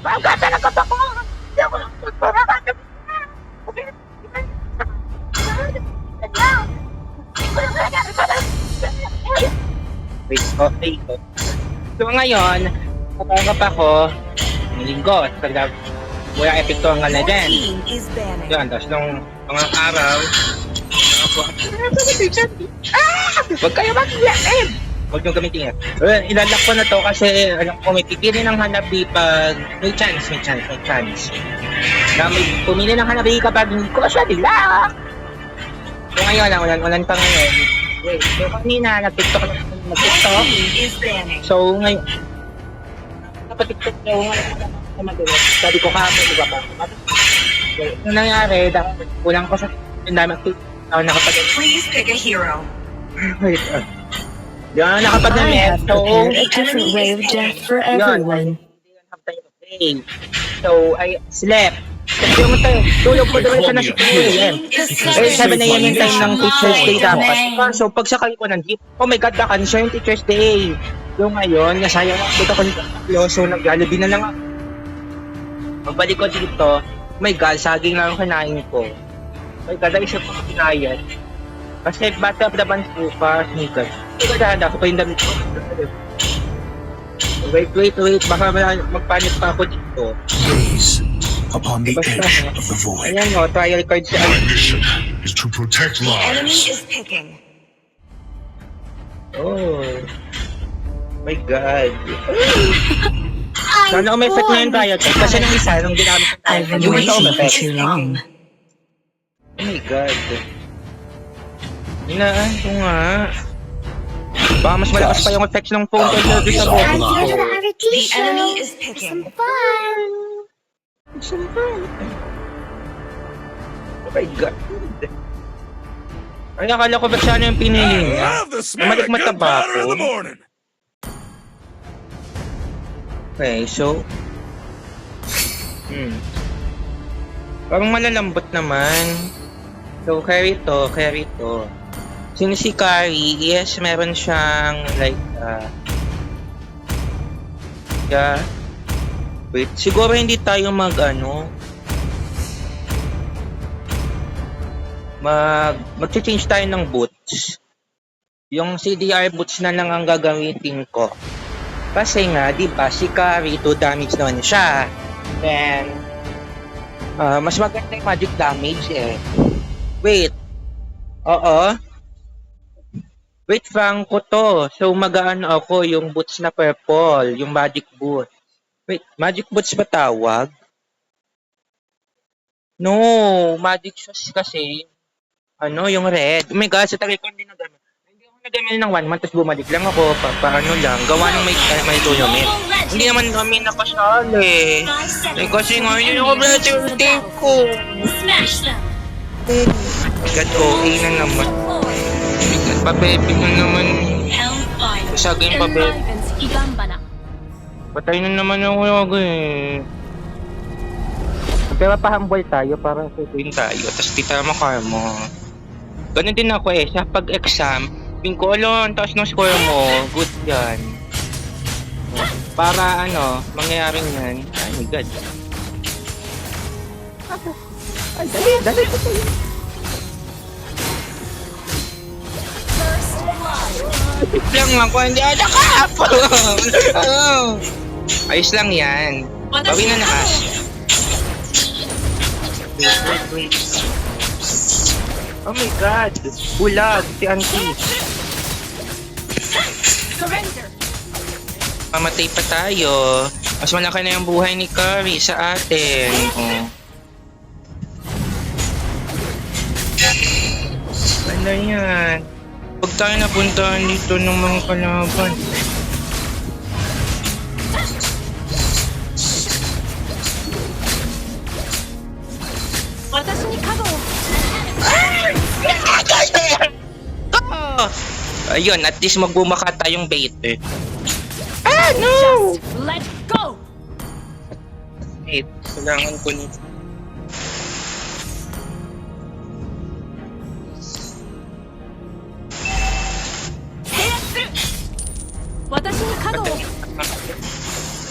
Baga talaga ako! Hindi ako lang magpapakatap. Wait, okay ko. So ngayon, natanggap ako ng linggo. Walang epekto ang na dyan. Yan, tapos nung mga araw, huwag kayo mag-iyak. Huwag nyo gamitin yan. Ilalak ko na to kasi alam ko may pipili ng hanabi pag may chance. Na may pumili ng hanabi kapag hindi ko siya nilak. So ngayon lang, walang pa ngayon. Wait, so kanina nag-tiktok. So ngayon, napatiktok ko sabi ko kahapon, di ba ba? Yung nangyari, kulang ko sa yung dami nakapag- Please pick a hero. Wait, yan, nakapag-namit. So, A different way of death for everyone. So, I slept. Kasi yung tulog ko doon sa nasa 2 a.m. 7 a.m. yung time ng Teacher's Day dapat. So, pagsakay ko ng jeep, oh my God, nakansya yung Teacher's Day. So, ngayon, nasayang ako nito. So, nag-Jollibee na lang ako. Pagbalik ko dito, oh my God, saging lang ang kinain ko. Oh my God, naisip ko kinayan. Kasi bata of the band bukas, oh my God. Ganda ako pa yung damit ko. Wait. Baka magpanik pa ako dito. Gaze upon the edge of the void. Ayan o, trial card siya. My mission is to protect The enemy lives. is picking. Oh. My God. Sana umeffect na yung trial card. Kasi nung isa, nung ginamit ko I've been yung isa waiting for umeffect. too long. Oh my God. Inaan ko nga. Baka mas malakas pa yung effects ng phone call service sa boses ko. The enemy is picking. Oh my God. Ay, akala ko ba siya yung pinili niya? Malikmat na ba ako? Okay, so... Parang malalambot naman. So, carry to. Sino si Carrie? Yes, meron siyang like, wait, siguro hindi tayo mag-change tayo ng boots. Yung CDR boots na lang ang gagamitin ko. Kasi nga, di ba, si Carrie 2 damage naman siya. Then, mas maganda yung magic damage eh. Wait. Oo. Wait, Franco to. So, mag-ano ako yung boots na purple, yung magic boots. Wait, magic boots ba tawag? No, magic shoes kasi. Yung red. Oh my God, sa tagal ko hindi nagamit. Hindi ako nagamit ng 1 month, tapos bumalik lang ako. Gawa ng may tournament. Hindi naman kami nakasali. Kasi nga, yun ako birthday ko. God, okay na naman. Pabebe na naman. Saging pabebe. Patay na naman ako eh. Pero pahambol tayo, parang susuin tayo. Tapos tita mo. Ganun din ako eh. Sa pag-exam, ping ko, ang taas ng score mo. Good yan. Para mangyayaring yan. Ay my God. Ay, dali. Lang ako, hindi ako. Ayos lang yan. Bawin na nakas. Wait. Oh my God! Bulag! Si Auntie! Mamatay pa tayo. Mas malaki na yung buhay ni Carrie sa atin. Oh. Ano yan? Huwag tayo napuntahan dito ng mga kalaban. Ayun, at least magbumaka tayong bait eh. No! Let's go! Wait, kailangan ko nito.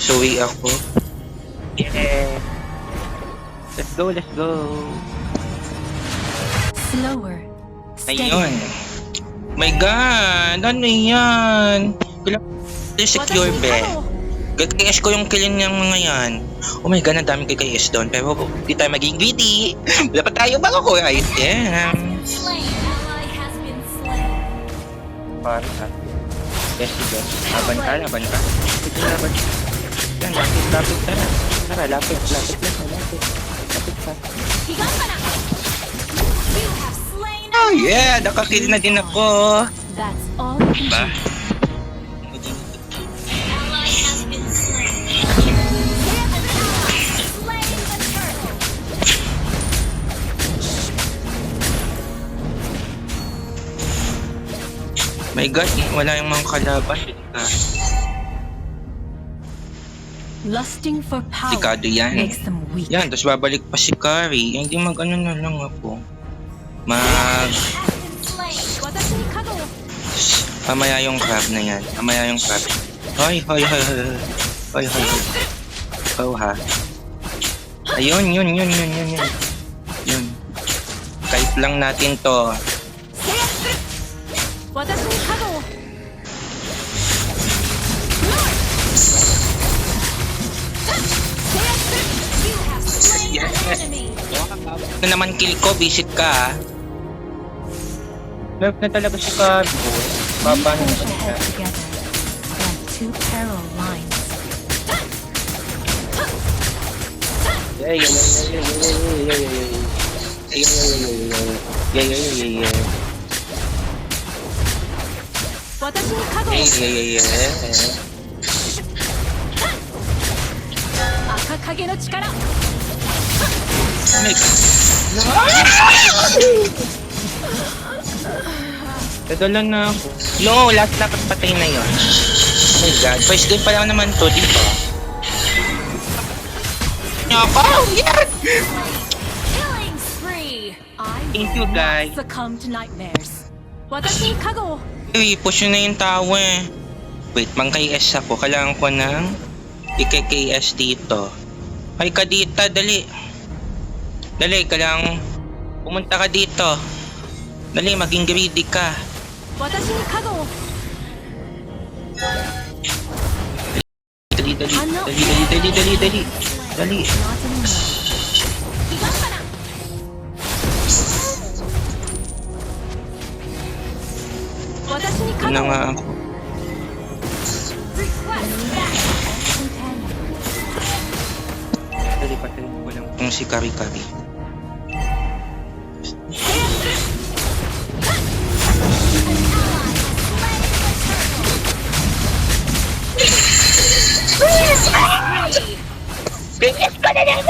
Suwi ako. Let's go, let's go. Slower. Steady. Ayun. My God, ano yan? Kailangan secure be. KKS ko yung killing niyang mga yan. Oh my God, ang daming KKS doon. Pero di tayo maging greedy. Wala pa tayo bago ko item. Para ha. Yes, sige. Laban ka, laban ka. Sige, laban. Yan, lapit, tara. Tara, lapit ka. Lapit ka. Oh yeah, nakakill na din ako. That's all you can Ba? do. My God, wala yung mga kalaban. Lusting for power Delikado yan. makes them weak. Yan, tapos babalik pa si Kari. Hindi mag-ano na lang ako. Mamaya yung crab na yan. Mamaya yung crab. Hoy. Ikaw ha. Ayun, yun. Yun. Type lang natin to. Na naman kill ko, visit ka ha. Love na talaga si Carbo. Baba na Push siya. ahead together, like two parallel lines. Akakage no chikara. Dadala na ako. No, last dapat patay na yun. Oh my God, first game pa lang naman to, di ba? Oh, yes! Killing spree. I Thank you, will guys. not succumb to nightmares. Watashi ni kago. Uy, push yun na yung tao eh. Wait, mang KS ako. Kailangan ko ng i-KS dito. Ay, Kadita, dali. Dali, kailangan pumunta ka dito. Dali, maging greedy ka. Watashi ni kago. Dali. Not anymore. Watashi ni Ano kago. nga ako. Dali, patayin ko lang kung si Kari-Kari. Bilis ko na lang!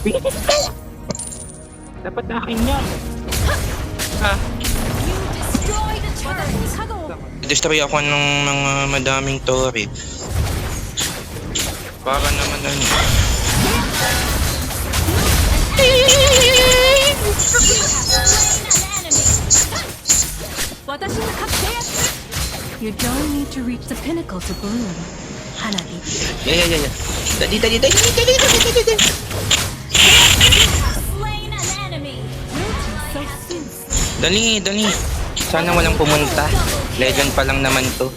Bilis ka! Dapat akin yan. Ha? Destroy ako ng mga madaming turret. Para naman ano. You don't need to reach the pinnacle to bloom, Hanabi. Yeah. Dali. Dali. Sana walang pumunta. Legend pa lang naman to.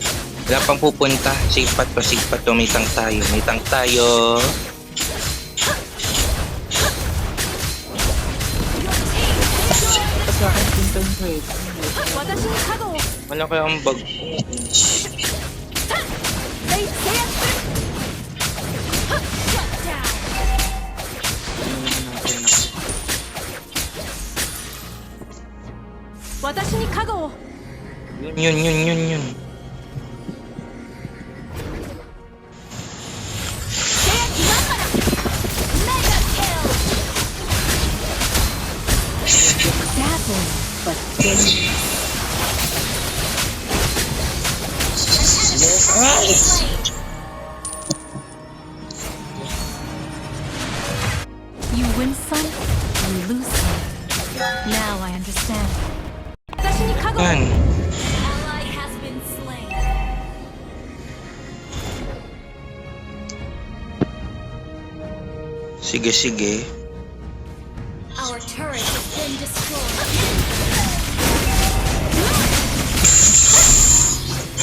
Wala pang pupunta. Safe pa to. May tank tayo. Wala kaya ang bag. Watashi ni kago. Yun. Dazzling, but dangerous. You win some, you lose some. Now I understand. Watashi ni kago. Yan. Ally has been slain. Sige. been destroyed.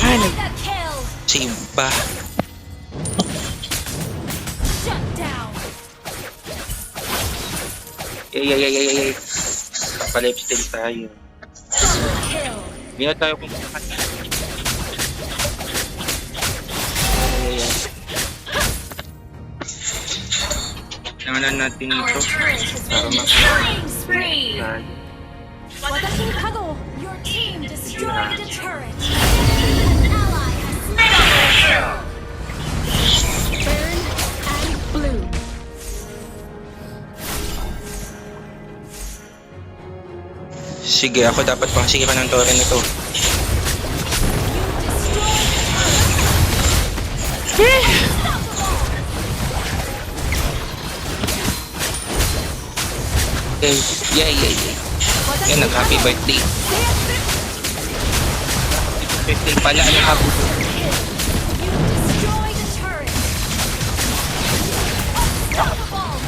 Mega kill. Simba. Shut down. Yay. Naka-lifesteal tayo. Kill. Hindi na tayo kumakain. Kailangan natin Our ito. turret has Para been makain. destroyed. Spree. Watashi Kago. Your team destroyed the turret. An ally has slain. Burn and blue. Sige, ako dapat pangsikipan ng tore nito. Okay, yay. Yan, nag-happy birthday. Birthday pala, ano happy birthday. You destroy the turret. Unstoppable.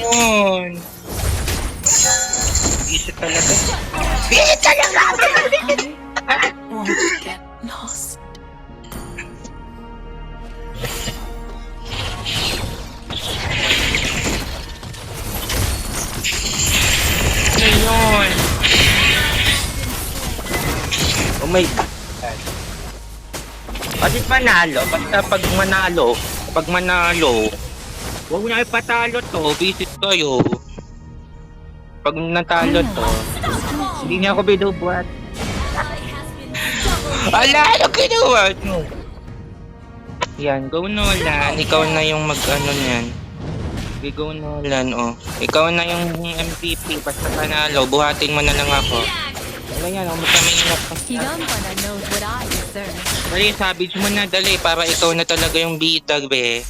Yun. Isip talaga. Won't get lost. Yun. Oh my God. Bakit manalo? Basta pag manalo, huwag na ipatalo to, visit kayo. Pag natalo to, hindi niya ako binubuhat. Ally has been double. Ala, ano ginawa nyo? Yan, go Nolan. Ikaw na yung mag-ano niyan. Okay, go Nolan, oh. Ikaw na yung MVP. Basta panalo, buhatin mo na lang ako. Ano yan, oh, magkamingin ako. Higambana knows what I deserve. Dali, savage mo na, dali. Para ikaw na talaga yung bida, be.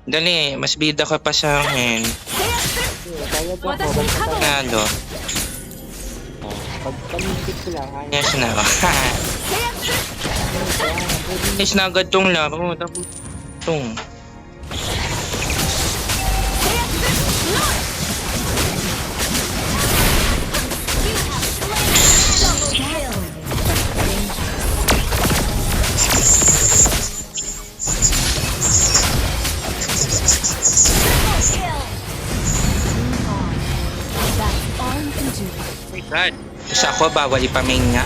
Dali, mas bida ka pa sa akin. Watashi Kago. Panalo. Pag pamigit ko lang, yes na. Yes na agad tong laro. Tapos tong. Double kill. Triple kill. Move on. That's all you can do. Oh my God. Sa ako, bawal ipamingya.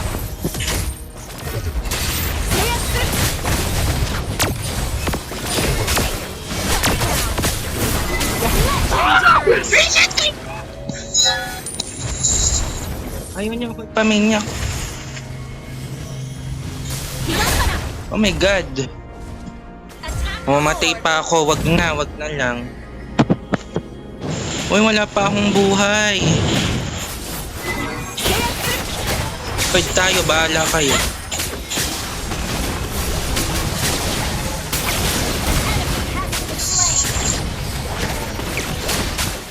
Ayaw niya ako ipamingya. Oh my God. Mamatay pa ako. Wag na lang. Uy, wala pa akong buhay. Pwede tayo, bahala kayo.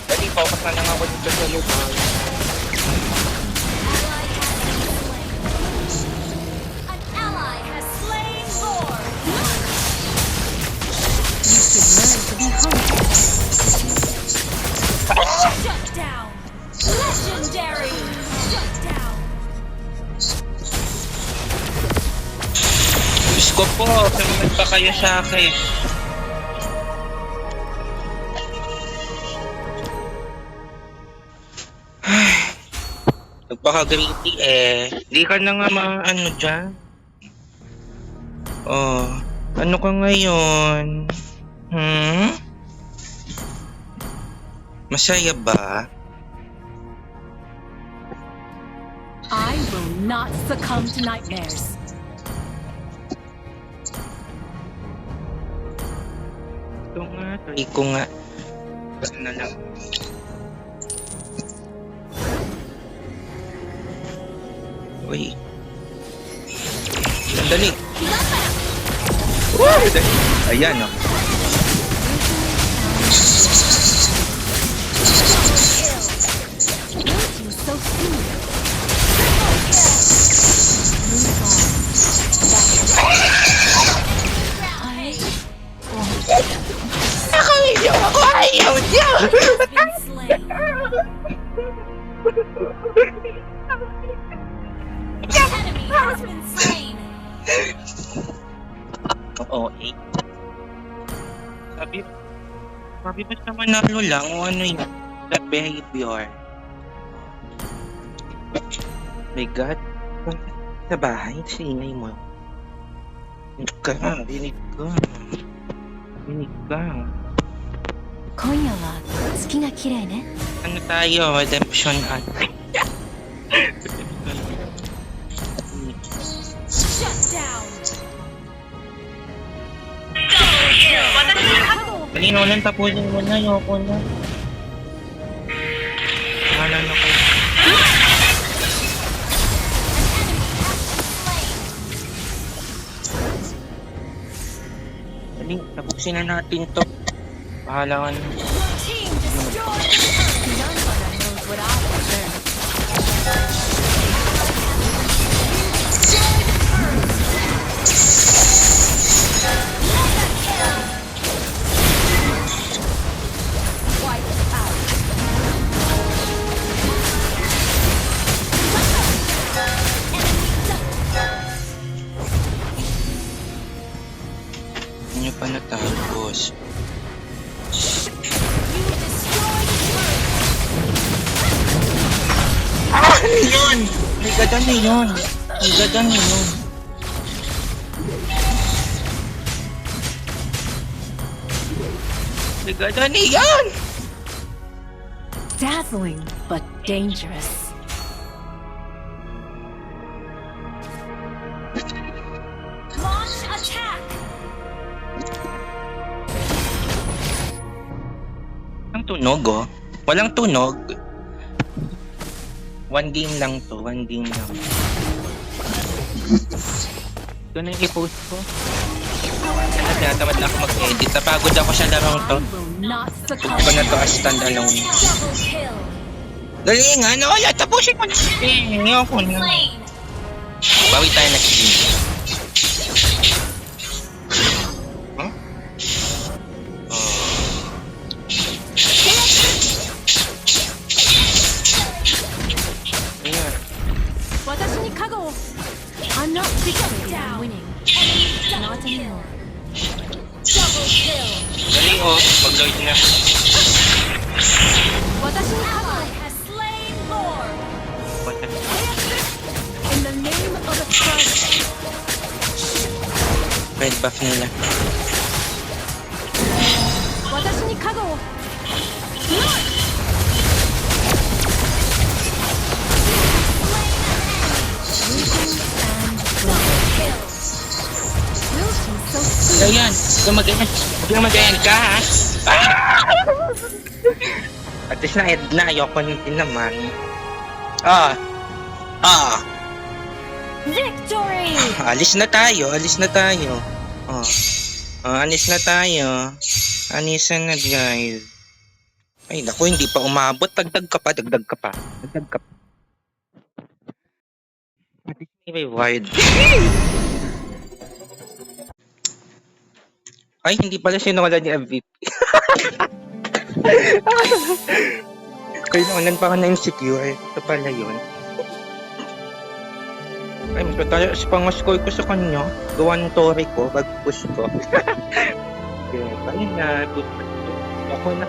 Dali, focus na lang ako dito sa lupa. An ally has slain Lord. You should learn to be humble. Shut down. Legendary. Shut down. Diyos ko po, sumunod pa kayo sa akin. Nagpaka-greedy eh. Di ka na nga ano dyan. Oh, ano ka ngayon? Masaya ba? I will not succumb to nightmares. Ito nga, try ko nga. Basta na lang. Uy. Sandali. Wow! Ayan oh. You so soon. Move on. Enemy has been slain. Oo, eh. Sabi basta manalo lang o ano yun. That behavior. My God. Sa bahay, singay mo. Dinig ka. Dinig ka. 今夜は月が綺麗ね。 Ano tayo? Redemption at. Shut down. Kanino lang tapusin mo na. Ayoko na. Wala na kayo. Dali, tapusin na natin to. Bahala ka na. Team destroyed. None but I knows what I deserve. Hindi nyo pa natapos. Ah! Ano yun? May gadan na yun. May gadan na yun. May gadan na yun! Dazzling but dangerous. Launch attack. Walang tunog, oh. Walang tunog. One game lang to. One game lang. Ito na yung i-post ko. Tinatamad na ako mag-edit. Napagod ako sa larong to. Will not succumb. Ako na to as stand-alone. Double kill. Dali nga, no? Wala, tapusin mo na. Ayoko na. Slain. Bawi tayo next game. Huh? Ayan. 私に加護を I'm not fixated on winning. Not anymore. Double kill. Dali, oh. Mag-load na. 私に加護 has slain more. In the name of the Christ. Red buff nila. 私に加護を Ayan, gumagayan. Gumagayan ka, ha? At least na Edna, ayoko din naman. Victory! Alis na tayo, alis na tayo. Alis na tayo. Anisan na, guys. Ay, naku, hindi pa umabot. Dagdag ka pa, dagdag ka pa. Dagdag ka pa. At least may reward. Ay, hindi pala sinungalan ni MVP. Kailangan pa ka na insecure. Ito pala yun. Ay, mas matala sa pang-score ko sa kanya. Gawan tore ko, pag-push ko. Okay, ayun na. Ako na.